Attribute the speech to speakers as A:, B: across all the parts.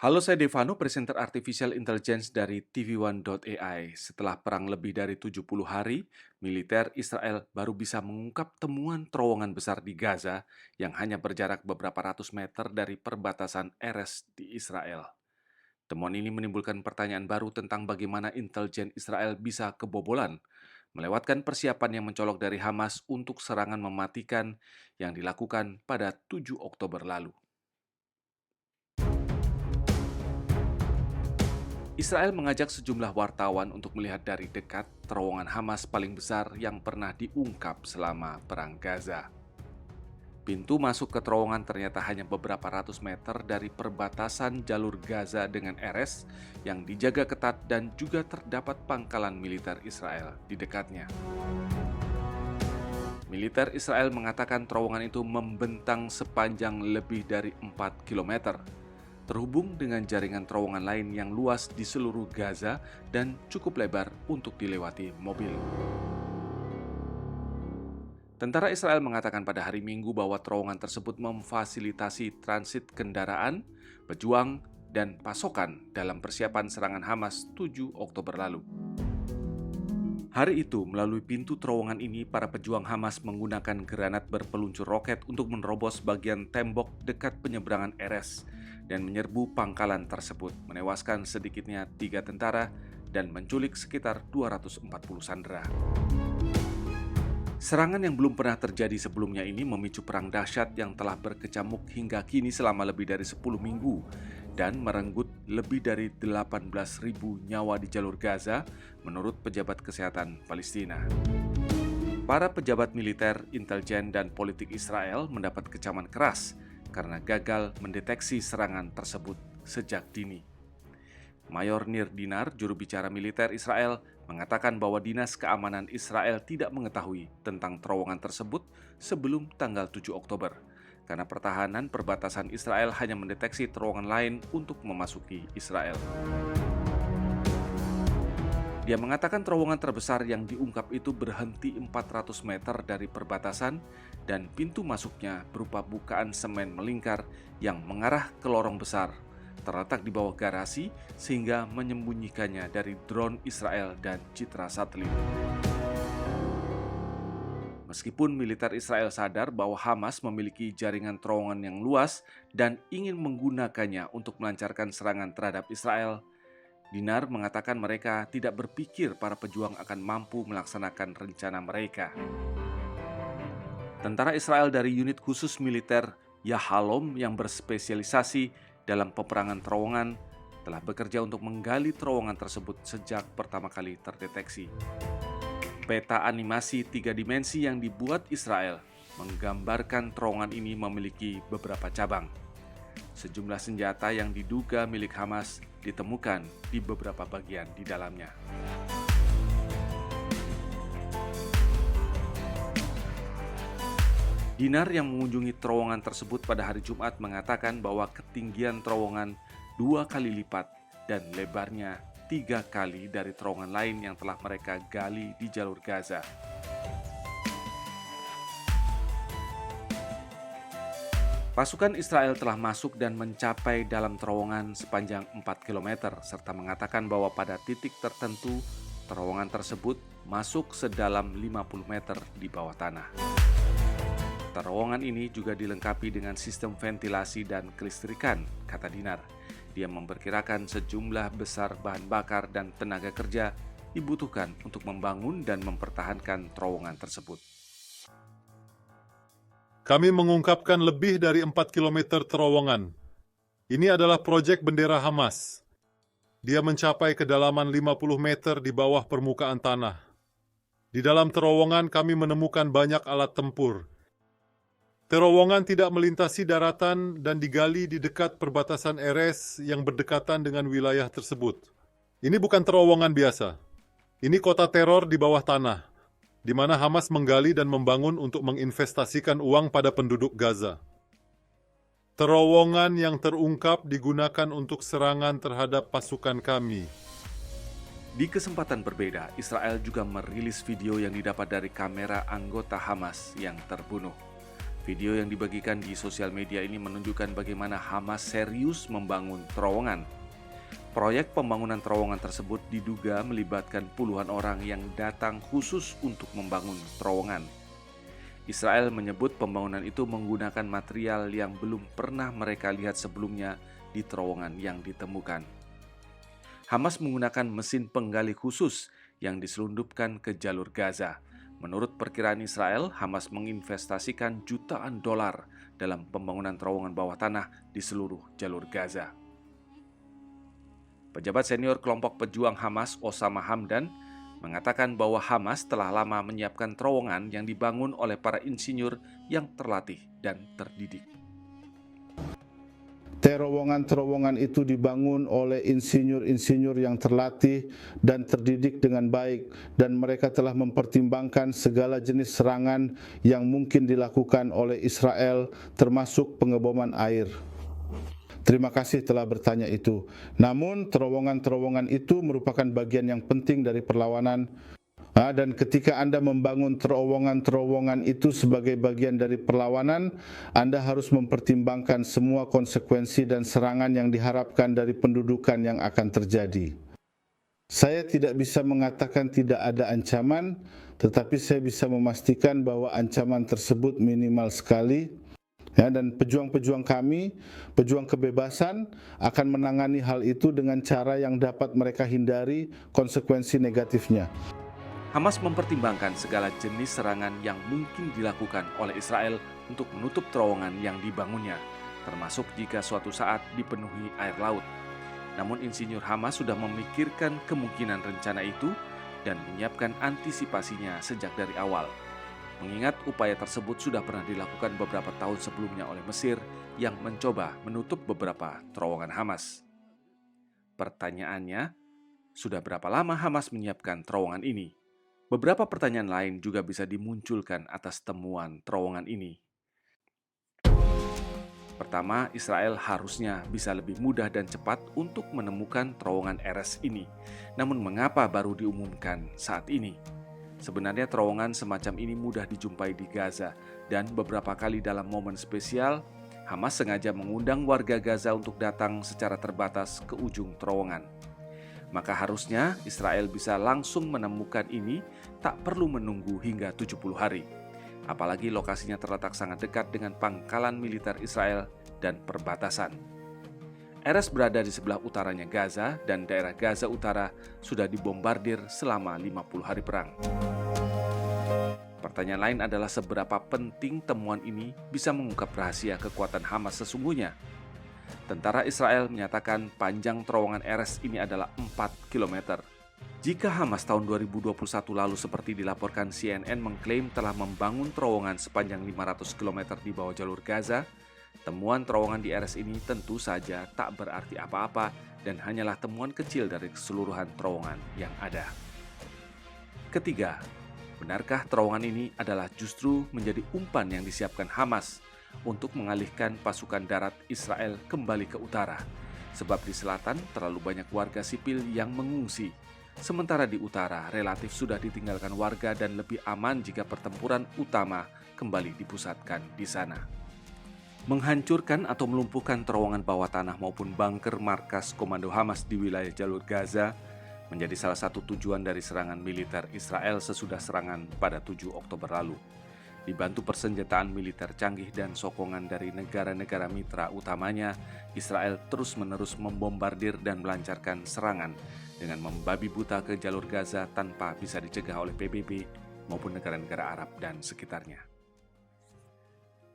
A: Halo, saya Devano, presenter Artificial Intelligence dari TV One.ai. Setelah perang lebih dari 70 hari, militer Israel baru bisa mengungkap temuan terowongan besar di Gaza yang hanya berjarak beberapa ratus meter dari perbatasan Erez di Israel. Temuan ini menimbulkan pertanyaan baru tentang bagaimana intelijen Israel bisa kebobolan, melewatkan persiapan yang mencolok dari Hamas untuk serangan mematikan yang dilakukan pada 7 Oktober lalu. Israel mengajak sejumlah wartawan untuk melihat dari dekat terowongan Hamas paling besar yang pernah diungkap selama Perang Gaza. Pintu masuk ke terowongan ternyata hanya beberapa ratus meter dari perbatasan jalur Gaza dengan Erez yang dijaga ketat dan juga terdapat pangkalan militer Israel di dekatnya. Militer Israel mengatakan terowongan itu membentang sepanjang lebih dari 4 kilometer, terhubung dengan jaringan terowongan lain yang luas di seluruh Gaza dan cukup lebar untuk dilewati mobil. Tentara Israel mengatakan pada hari Minggu bahwa terowongan tersebut memfasilitasi transit kendaraan, pejuang, dan pasokan dalam persiapan serangan Hamas 7 Oktober lalu. Hari itu, melalui pintu terowongan ini, para pejuang Hamas menggunakan granat berpeluncur roket untuk menerobos bagian tembok dekat penyeberangan Erez dan menyerbu pangkalan tersebut, menewaskan sedikitnya 3 tentara dan menculik sekitar 240 sandera. Serangan yang belum pernah terjadi sebelumnya ini memicu perang dahsyat yang telah berkecamuk hingga kini selama lebih dari 10 minggu dan merenggut lebih dari 18.000 nyawa di jalur Gaza menurut pejabat kesehatan Palestina. Para pejabat militer, intelijen, dan politik Israel mendapat kecaman keras karena gagal mendeteksi serangan tersebut sejak dini. Mayor Nir Dinar, juru bicara militer Israel, mengatakan bahwa Dinas Keamanan Israel tidak mengetahui tentang terowongan tersebut sebelum tanggal 7 Oktober, karena pertahanan perbatasan Israel hanya mendeteksi terowongan lain untuk memasuki Israel. Dia mengatakan terowongan terbesar yang diungkap itu berhenti 400 meter dari perbatasan dan pintu masuknya berupa bukaan semen melingkar yang mengarah ke lorong besar, terletak di bawah garasi sehingga menyembunyikannya dari drone Israel dan citra satelit. Meskipun militer Israel sadar bahwa Hamas memiliki jaringan terowongan yang luas dan ingin menggunakannya untuk melancarkan serangan terhadap Israel, Dinar mengatakan mereka tidak berpikir para pejuang akan mampu melaksanakan rencana mereka. Tentara Israel dari unit khusus militer Yahalom yang berspesialisasi dalam peperangan terowongan telah bekerja untuk menggali terowongan tersebut sejak pertama kali terdeteksi. Peta animasi 3 dimensi yang dibuat Israel menggambarkan terowongan ini memiliki beberapa cabang. Sejumlah senjata yang diduga milik Hamas ditemukan di beberapa bagian di dalamnya. Dinar yang mengunjungi terowongan tersebut pada hari Jumat mengatakan bahwa ketinggian terowongan 2 kali lipat dan lebarnya 3 kali dari terowongan lain yang telah mereka gali di jalur Gaza. Pasukan Israel telah masuk dan mencapai dalam terowongan sepanjang 4 km, serta mengatakan bahwa pada titik tertentu terowongan tersebut masuk sedalam 50 meter di bawah tanah. Terowongan ini juga dilengkapi dengan sistem ventilasi dan kelistrikan, kata Dinar. Dia memperkirakan sejumlah besar bahan bakar dan tenaga kerja dibutuhkan untuk membangun dan mempertahankan terowongan tersebut.
B: Kami mengungkapkan lebih dari 4 kilometer terowongan. Ini adalah proyek bendera Hamas. Dia mencapai kedalaman 50 meter di bawah permukaan tanah. Di dalam terowongan kami menemukan banyak alat tempur. Terowongan tidak melintasi daratan dan digali di dekat perbatasan Erez yang berdekatan dengan wilayah tersebut. Ini bukan terowongan biasa. Ini kota teror di bawah tanah, di mana Hamas menggali dan membangun untuk menginvestasikan uang pada penduduk Gaza. Terowongan yang terungkap digunakan untuk serangan terhadap pasukan kami.
A: Di kesempatan berbeda, Israel juga merilis video yang didapat dari kamera anggota Hamas yang terbunuh. Video yang dibagikan di sosial media ini menunjukkan bagaimana Hamas serius membangun terowongan. Proyek pembangunan terowongan tersebut diduga melibatkan puluhan orang yang datang khusus untuk membangun terowongan. Israel menyebut pembangunan itu menggunakan material yang belum pernah mereka lihat sebelumnya di terowongan yang ditemukan. Hamas menggunakan mesin penggali khusus yang diselundupkan ke jalur Gaza. Menurut perkiraan Israel, Hamas menginvestasikan jutaan dolar dalam pembangunan terowongan bawah tanah di seluruh jalur Gaza. Pejabat senior kelompok pejuang Hamas, Osama Hamdan, mengatakan bahwa Hamas telah lama menyiapkan terowongan yang dibangun oleh para insinyur yang terlatih dan terdidik.
C: Terowongan-terowongan itu dibangun oleh insinyur-insinyur yang terlatih dan terdidik dengan baik, dan mereka telah mempertimbangkan segala jenis serangan yang mungkin dilakukan oleh Israel, termasuk pengeboman air. Terima kasih telah bertanya itu. Namun, terowongan-terowongan itu merupakan bagian yang penting dari perlawanan. Dan ketika Anda membangun terowongan-terowongan itu sebagai bagian dari perlawanan, Anda harus mempertimbangkan semua konsekuensi dan serangan yang diharapkan dari pendudukan yang akan terjadi. Saya tidak bisa mengatakan tidak ada ancaman, tetapi saya bisa memastikan bahwa ancaman tersebut minimal sekali. Dan pejuang-pejuang kami, pejuang kebebasan, akan menangani hal itu dengan cara yang dapat mereka hindari konsekuensi negatifnya.
A: Hamas mempertimbangkan segala jenis serangan yang mungkin dilakukan oleh Israel untuk menutup terowongan yang dibangunnya, termasuk jika suatu saat dipenuhi air laut. Namun insinyur Hamas sudah memikirkan kemungkinan rencana itu dan menyiapkan antisipasinya sejak dari awal. Mengingat upaya tersebut sudah pernah dilakukan beberapa tahun sebelumnya oleh Mesir yang mencoba menutup beberapa terowongan Hamas. Pertanyaannya, sudah berapa lama Hamas menyiapkan terowongan ini? Beberapa pertanyaan lain juga bisa dimunculkan atas temuan terowongan ini. Pertama, Israel harusnya bisa lebih mudah dan cepat untuk menemukan terowongan Erez ini. Namun mengapa baru diumumkan saat ini? Sebenarnya terowongan semacam ini mudah dijumpai di Gaza, dan beberapa kali dalam momen spesial, Hamas sengaja mengundang warga Gaza untuk datang secara terbatas ke ujung terowongan. Maka harusnya Israel bisa langsung menemukan ini, tak perlu menunggu hingga 70 hari. Apalagi lokasinya terletak sangat dekat dengan pangkalan militer Israel dan perbatasan. Erez berada di sebelah utaranya Gaza, dan daerah Gaza Utara sudah dibombardir selama 50 hari perang. Pertanyaan lain adalah seberapa penting temuan ini bisa mengungkap rahasia kekuatan Hamas sesungguhnya. Tentara Israel menyatakan panjang terowongan Erez ini adalah 4 km. Jika Hamas tahun 2021 lalu seperti dilaporkan CNN mengklaim telah membangun terowongan sepanjang 500 km di bawah jalur Gaza, temuan terowongan di Erez ini tentu saja tak berarti apa-apa dan hanyalah temuan kecil dari keseluruhan terowongan yang ada. Ketiga, benarkah terowongan ini adalah justru menjadi umpan yang disiapkan Hamas untuk mengalihkan pasukan darat Israel kembali ke utara, sebab di selatan terlalu banyak warga sipil yang mengungsi, sementara di utara relatif sudah ditinggalkan warga dan lebih aman jika pertempuran utama kembali dipusatkan di sana. Menghancurkan atau melumpuhkan terowongan bawah tanah maupun bunker markas komando Hamas di wilayah jalur Gaza menjadi salah satu tujuan dari serangan militer Israel sesudah serangan pada 7 Oktober lalu. Dibantu persenjataan militer canggih dan sokongan dari negara-negara mitra utamanya, Israel terus-menerus membombardir dan melancarkan serangan dengan membabi buta ke jalur Gaza tanpa bisa dicegah oleh PBB maupun negara-negara Arab dan sekitarnya.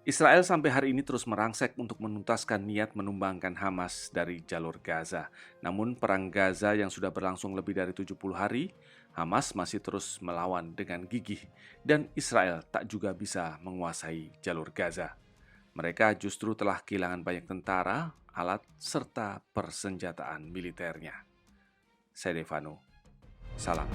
A: Israel sampai hari ini terus merangsek untuk menuntaskan niat menumbangkan Hamas dari jalur Gaza. Namun perang Gaza yang sudah berlangsung lebih dari 70 hari, Hamas masih terus melawan dengan gigih dan Israel tak juga bisa menguasai jalur Gaza. Mereka justru telah kehilangan banyak tentara, alat, serta persenjataan militernya. Saya Devano, salam.